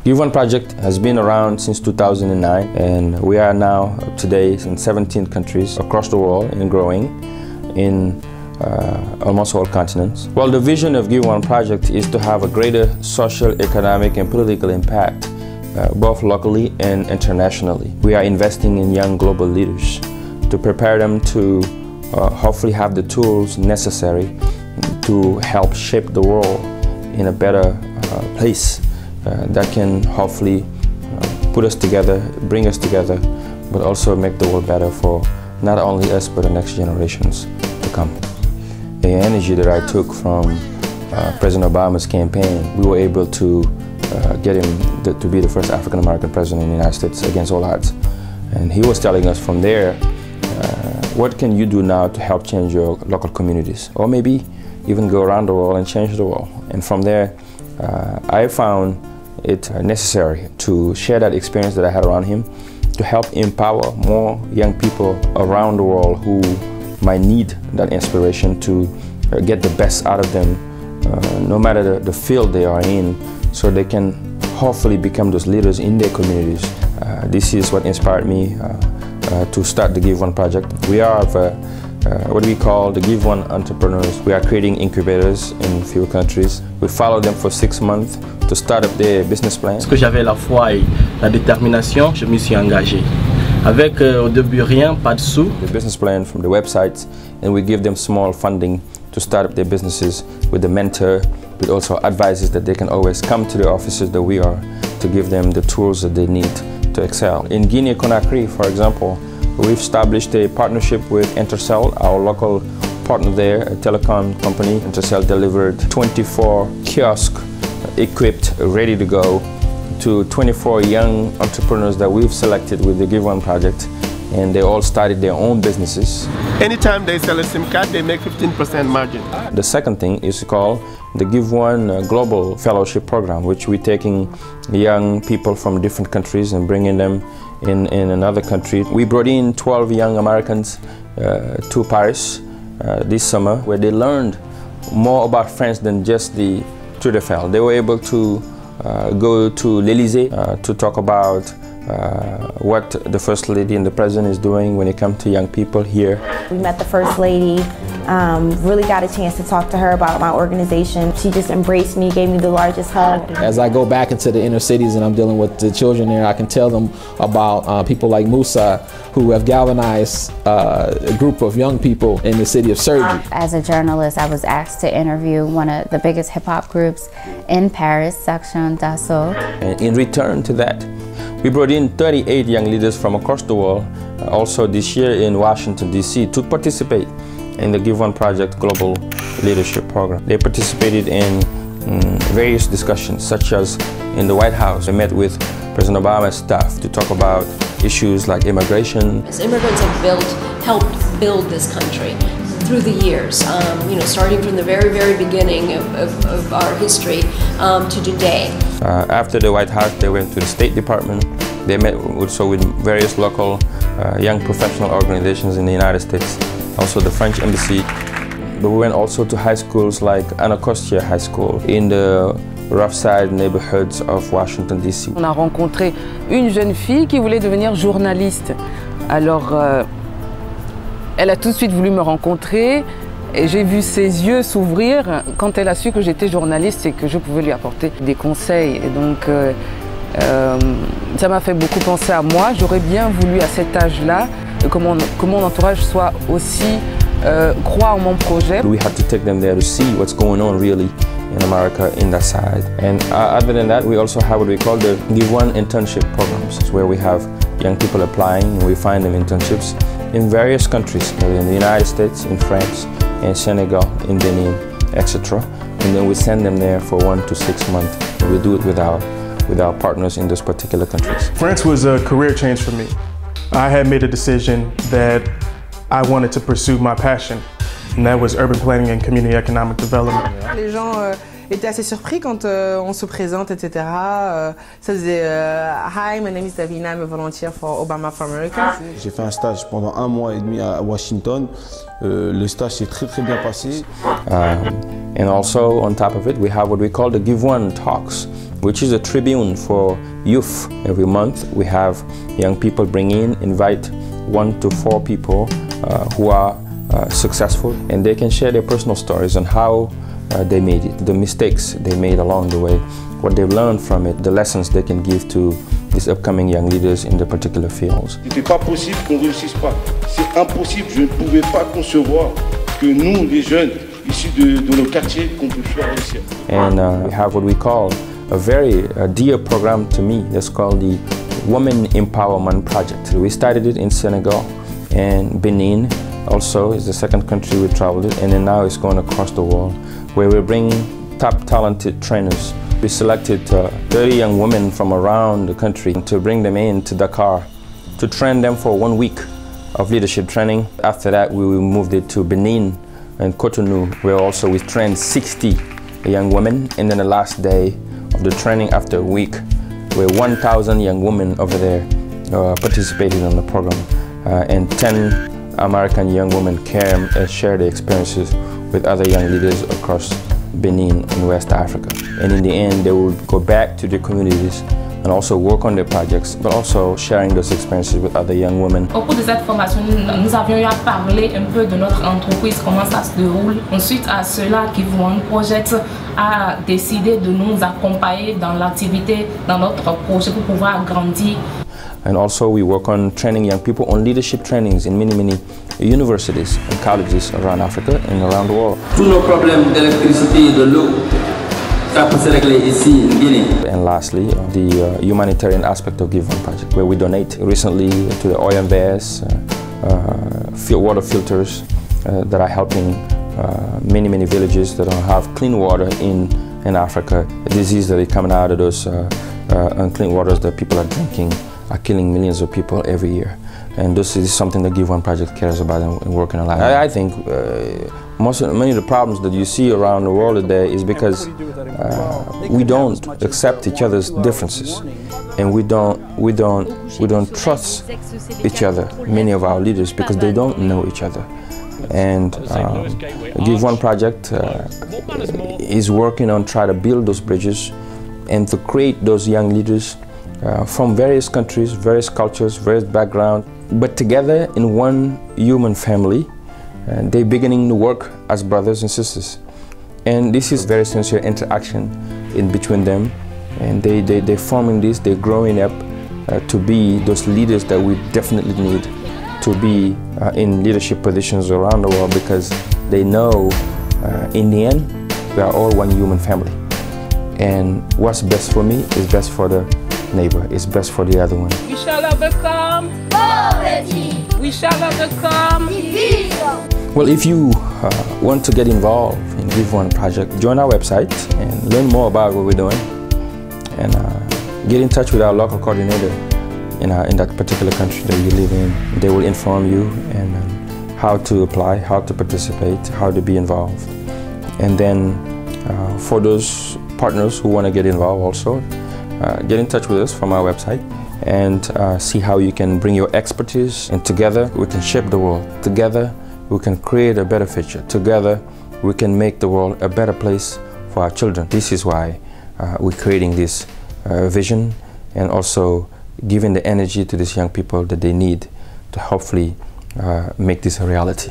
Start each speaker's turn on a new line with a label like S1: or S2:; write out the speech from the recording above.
S1: GIVE1 project has been around since 2009, and we are now today in 17 countries across the world and growing in almost all continents. Well, the vision of GIVE1 project is to have a greater social, economic and political impact both locally and internationally. We are investing in young global leaders to prepare them to hopefully have the tools necessary to help shape the world in a better place that can hopefully put us together, bring us together, but also make the world better for not only us but the next generations to come. The energy that I took from President Obama's campaign, we were able to get him to be the first African-American president in the United States against all odds. And he was telling us from there, what can you do now to help change your local communities? Or maybe even go around the world and change the world. And from there, I found it necessary to share that experience that I had around him to help empower more young people around the world who might need that inspiration to get the best out of them, no matter the field they are in, so they can hopefully become those leaders in their communities. This is what inspired me to start the GIVE1 project. We are what we call the GIVE1 entrepreneurs. We are creating incubators in few countries. We follow them for 6 months to start up their business plan.
S2: Parce que j'avais la foi et la détermination, je me suis engagé. Avec au début rien, pas de sous.
S1: The business plan from the websites, and we give them small funding to start up their businesses with a mentor, with also advisors that they can always come to the offices that we are to give them the tools that they need to excel. In Guinea-Conakry, for example, we've established a partnership with Intercell, our local partner there, a telecom company. Intercell delivered 24 kiosks equipped, ready to go, to 24 young entrepreneurs that we've selected with the GIVE1 project, and they all started their own businesses.
S3: Anytime they sell a SIM card, they make 15% margin.
S1: The second thing is called the GIVE1 Global Fellowship Program, which we're taking young people from different countries and bringing them in another country. We brought in 12 young Americans to Paris this summer, where they learned more about France than just the Tour de Eiffel. They were able to go to l'Elysée to talk about what the First Lady and the President is doing when it comes to young people here.
S4: We met the First Lady, really got a chance to talk to her about my organization. She just embraced me, gave me the largest hug.
S5: As I go back into the inner cities and I'm dealing with the children there, I can tell them about people like Musa, who have galvanized a group of young people in the city of Sergi.
S6: As a journalist, I was asked to interview one of the biggest hip-hop groups in Paris, Section d'Assaut.
S1: And in return to that, we brought in 38 young leaders from across the world, also this year in Washington, D.C., to participate in the GIVE1 Project Global Leadership Program. They participated in various discussions, such as in the White House. They met with President Obama's staff to talk about issues like immigration.
S7: As immigrants have helped build this country through the years, you know, starting from the very, very beginning of our history to today.
S1: After the White House, they went to the State Department. They met also with various local young professional organizations in the United States, also the French Embassy. But we went also to high schools like Anacostia High School in the rough side neighborhoods of Washington, D.C.
S8: On a rencontré une jeune fille qui voulait devenir journaliste. Alors, elle a tout de suite voulu me rencontrer et j'ai vu ses yeux s'ouvrir quand elle a su que j'étais journaliste et que je pouvais lui apporter des conseils. Et donc, ça m'a fait beaucoup penser à moi. J'aurais bien voulu à cet âge-là que mon entourage soit aussi croit en mon projet.
S1: We have to take them there to see what's going on really in America in that side. And other than that, we also have what we call the GIVE1 internship programs. It's where we have young people applying and we find them internships in various countries, in the United States, in France, in Senegal, in Benin, etc. And then we send them there for 1 to 6 months. And we do it with our partners in those particular countries.
S3: France was a career change for me. I had made a decision that I wanted to pursue my passion, and that was urban planning and community economic development.
S9: Les gens étaient assez surpris quand on se présente, etc. Ça faisait Hi, my name is Davina, I'm a volunteer for Obama for America.
S10: J'ai fait un stage pendant 1 mois et demi à Washington. Le stage s'est très bien passé.
S1: And also on top of it, we have what we call the GIVE1 talks, which is a tribune for youth. Every month we have young people bring in, invite 1 to 4 people who are successful, and they can share their personal stories on how they made it, the mistakes they made along the way, what they've learned from it, the lessons they can give to these upcoming young leaders in the particular fields.
S11: Ce n'était pas possible qu'on ne réussisse pas. C'est impossible. Je ne pouvais pas concevoir que nous, les jeunes, issus de nos quartiers, qu'on puisse réussir.
S1: And we have what we call a very dear program to me. That's called the Women Empowerment Project. We started it in Senegal and Benin. Also, is the second country we traveled in, and then now it's going across the world, where we're bringing top talented trainers. We selected 30 young women from around the country to bring them in to Dakar to train them for 1 week of leadership training. After that, we moved it to Benin and Cotonou, where also we trained 60 young women. And then the last day of the training, after a week, where 1,000 young women over there participated in the program, and 10 American young women came and shared their experiences with other young leaders across Benin in West Africa. And in the end, they will go back to their communities and also work on their projects, but also sharing those experiences with other young women.
S12: Au cours de cette formation, nous avions eu à parler un peu de notre entreprise, comment ça se déroule. Ensuite à cela, GIVE1PROJECT a décidé de nous accompagner dans l'activité, dans notre projet pour pouvoir grandir.
S1: And also we work on training young people on leadership trainings in many universities and colleges around Africa and around the world.
S13: Tous nos problèmes d'électricité et de l'eau, ça peut se régler ici en Guinée.
S1: And lastly, the humanitarian aspect of GIVE1PROJECT, where we donate recently to the oil and gas, water filters that are helping many villages that don't have clean water in Africa. A disease that is coming out of those unclean waters that people are drinking are killing millions of people every year. And this is something that GIVE1PROJECT cares about and working a lot. I think many of the problems that you see around the world today is because we don't accept each other's differences, and we don't trust each other. Many of our leaders, because they don't know each other. And GIVE1PROJECT is working on trying to build those bridges and to create those young leaders from various countries, various cultures, various backgrounds, but together in one human family. And they're beginning to work as brothers and sisters. And this is very sincere interaction in between them. And they're forming this, they're growing up to be those leaders that we definitely need to be in leadership positions around the world, because they know in the end, we are all one human family. And what's best for me is best for the neighbor, is best for the other one.
S8: We shall overcome poverty. We shall overcome division.
S1: Well, if you want to get involved in GIVE1PROJECT, join our website and learn more about what we're doing, and get in touch with our local coordinator in that particular country that you live in. They will inform you and how to apply, how to participate, how to be involved. And then for those partners who want to get involved also, get in touch with us from our website and see how you can bring your expertise, and together we can shape the world. Together we can create a better future. Together we can make the world a better place for our children. This is why we're creating this vision, and also giving the energy to these young people that they need to hopefully make this a reality.